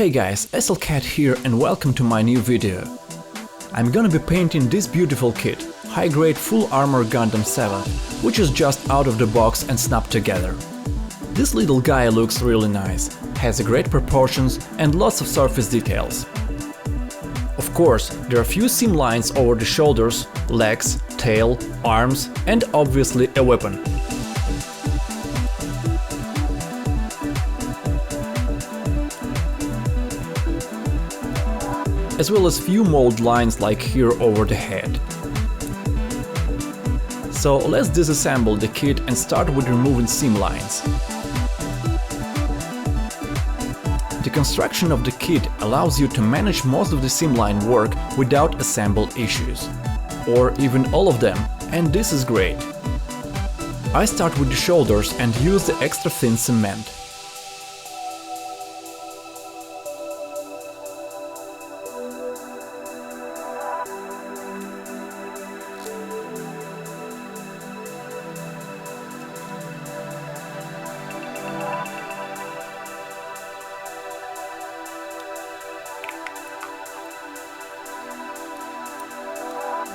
Hey guys, SLCat here and welcome to my new video. I'm gonna be painting this beautiful kit, high-grade Full Armor Gundam 7, which is just out of the box and snapped together. This little guy looks really nice, has great proportions and lots of surface details. Of course, there are few seam lines over the shoulders, legs, tail, arms and obviously a weapon. As well as few mold lines like here over the head. So let's disassemble the kit and start with removing seam lines. The construction of the kit allows you to manage most of the seam line work without assemble issues. Or even all of them, and this is great. I start with the shoulders and use the extra thin cement.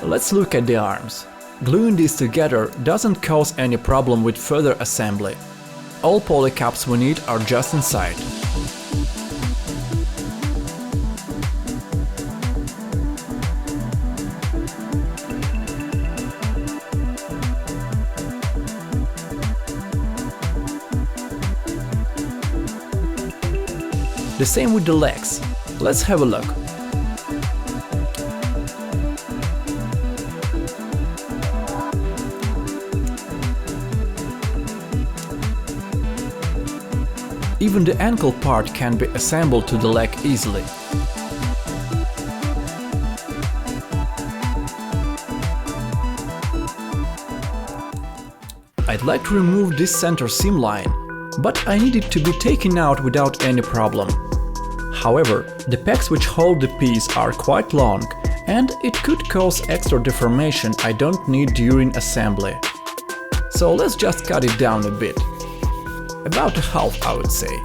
Let's look at the arms. Gluing these together doesn't cause any problem with further assembly. All poly caps we need are just inside. The same with the legs. Let's have a look. Even the ankle part can be assembled to the leg easily. I'd like to remove this center seam line, but I need it to be taken out without any problem. However, the pegs which hold the piece are quite long, and it could cause extra deformation I don't need during assembly. So let's just cut it down a bit. About a half, I would say.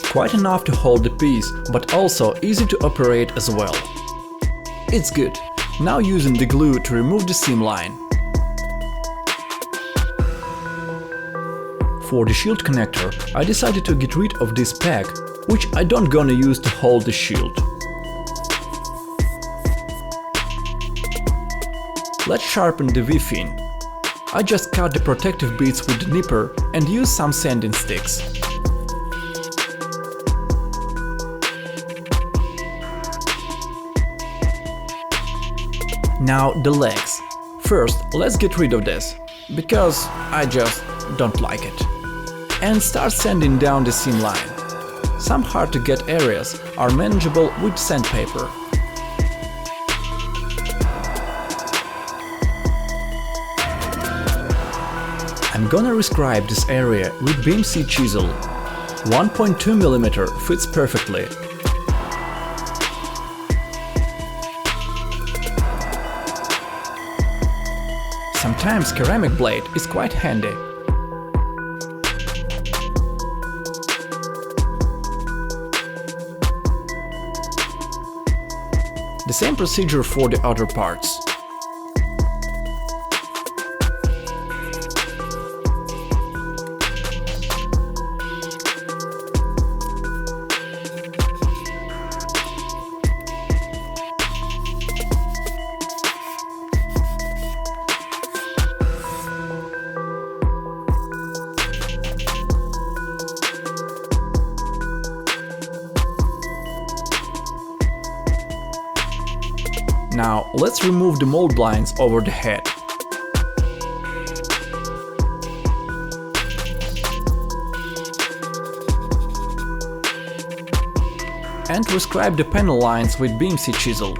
Quite enough to hold the piece, but also easy to operate as well. It's good. Now using the glue to remove the seam line. For the shield connector, I decided to get rid of this peg, which I don't gonna use to hold the shield. Let's sharpen the V-fin. I just cut the protective bits with the nipper and use some sanding sticks. Now the legs. First, let's get rid of this, because I just don't like it. And start sanding down the seam line. Some hard to get areas are manageable with sandpaper. I'm gonna rescribe this area with BMC Chisel. 1.2 mm fits perfectly. Sometimes ceramic blade is quite handy. The same procedure for the other parts. Now let's remove the mold lines over the head. And rescribe the panel lines with BMC Chisel.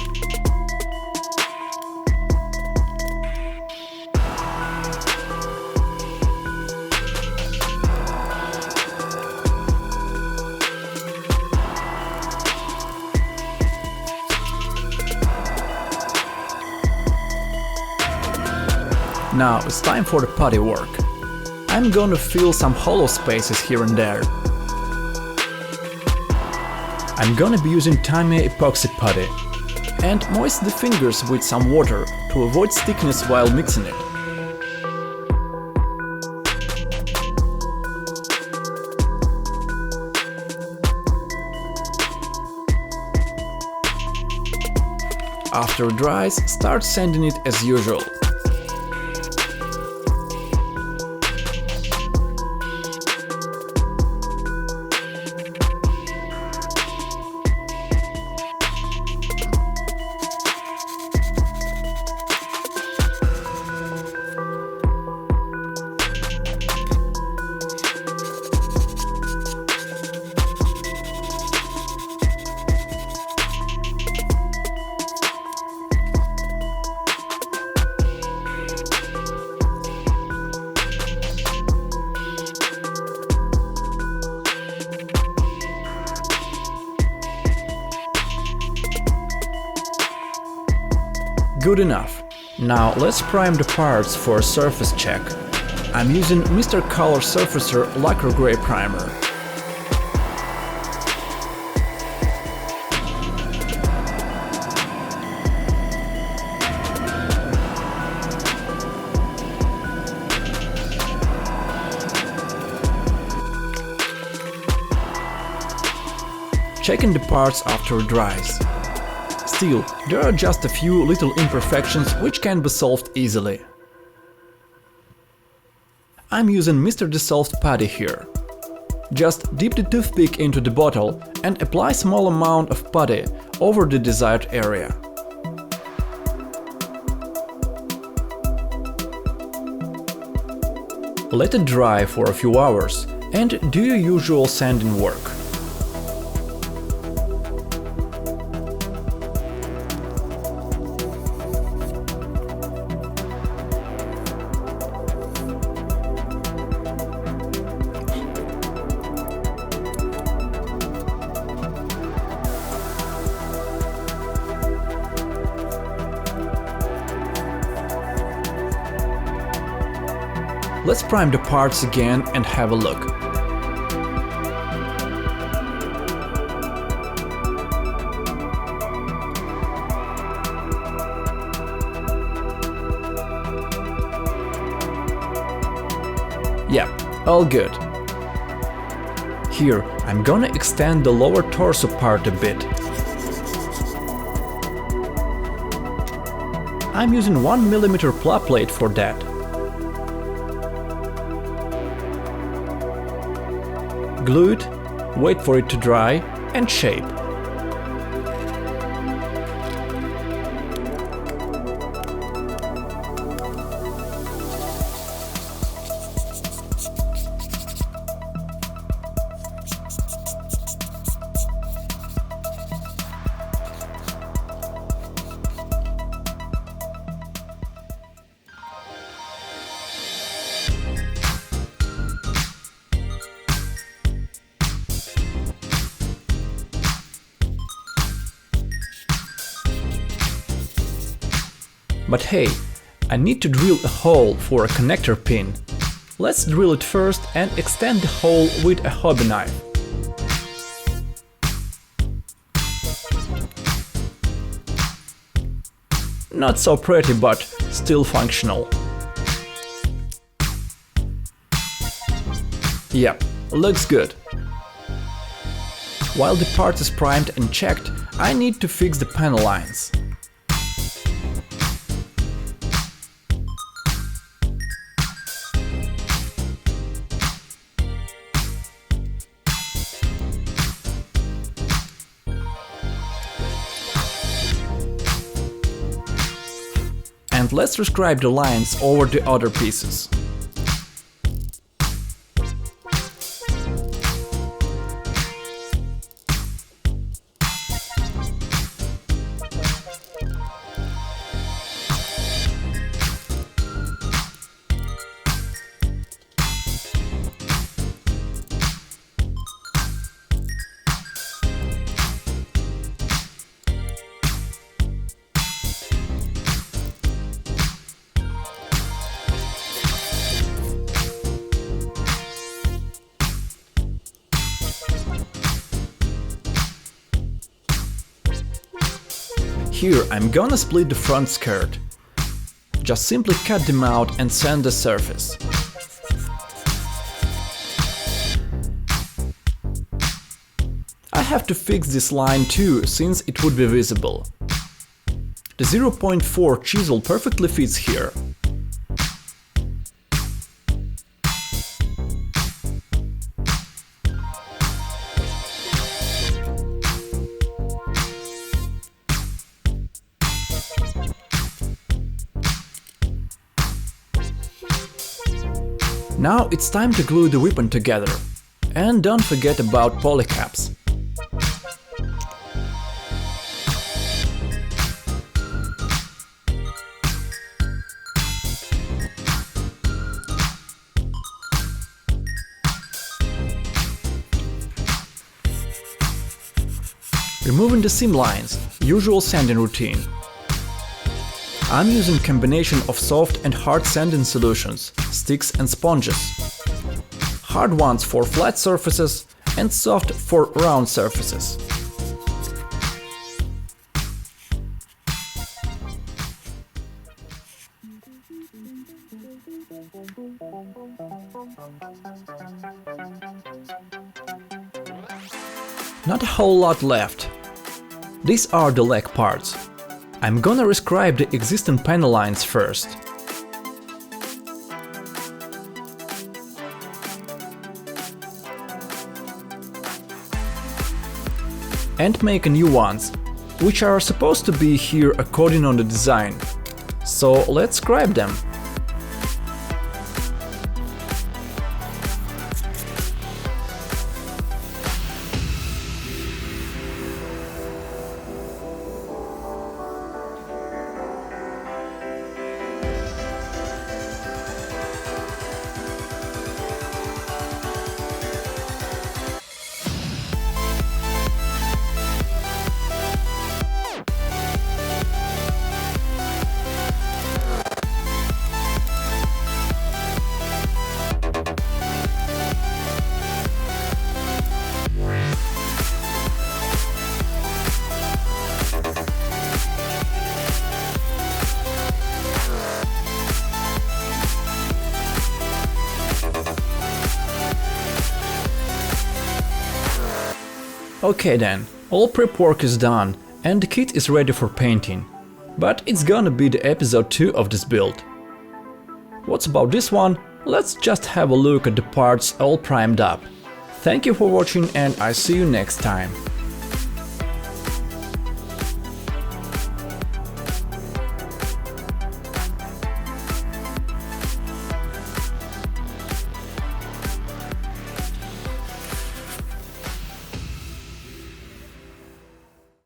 Now it's time for the putty work. I'm gonna fill some hollow spaces here and there. I'm gonna be using Tamiya Epoxy Putty and moisten the fingers with some water to avoid stickiness while mixing it. After it dries, start sanding it as usual. Good enough. Now let's prime the parts for a surface check. I'm using Mr. Color Surfacer Lacquer Gray Primer. Checking the parts after it dries. Still, there are just a few little imperfections which can be solved easily. I'm using Mr. Dissolved Putty here. Just dip the toothpick into the bottle and apply small amount of putty over the desired area. Let it dry for a few hours and do your usual sanding work. Let's prime the parts again and have a look. Yeah, all good. Here, I'm gonna extend the lower torso part a bit. I'm using 1mm pla plate for that. Glue it, wait for it to dry, and shape. But hey, I need to drill a hole for a connector pin. Let's drill it first and extend the hole with a hobby knife. Not so pretty, but still functional. Yep, looks good. While the part is primed and checked, I need to fix the panel lines. And let's describe the lines over the other pieces. Here I'm gonna split the front skirt. Just simply cut them out and sand the surface. I have to fix this line too, since it would be visible. The 0.4 chisel perfectly fits here. Now it's time to glue the weapon together. And don't forget about polycaps. Removing the seam lines, usual sanding routine. I'm using combination of soft and hard sanding solutions, sticks and sponges. Hard ones for flat surfaces and soft for round surfaces. Not a whole lot left. These are the leg parts. I'm gonna rescribe the existing panel lines first. And make new ones, which are supposed to be here according on the design. So let's scribe them. Okay then, all prep work is done and the kit is ready for painting. But it's gonna be the episode 2 of this build. What's about this one? Let's just have a look at the parts all primed up. Thank you for watching and I see you next time.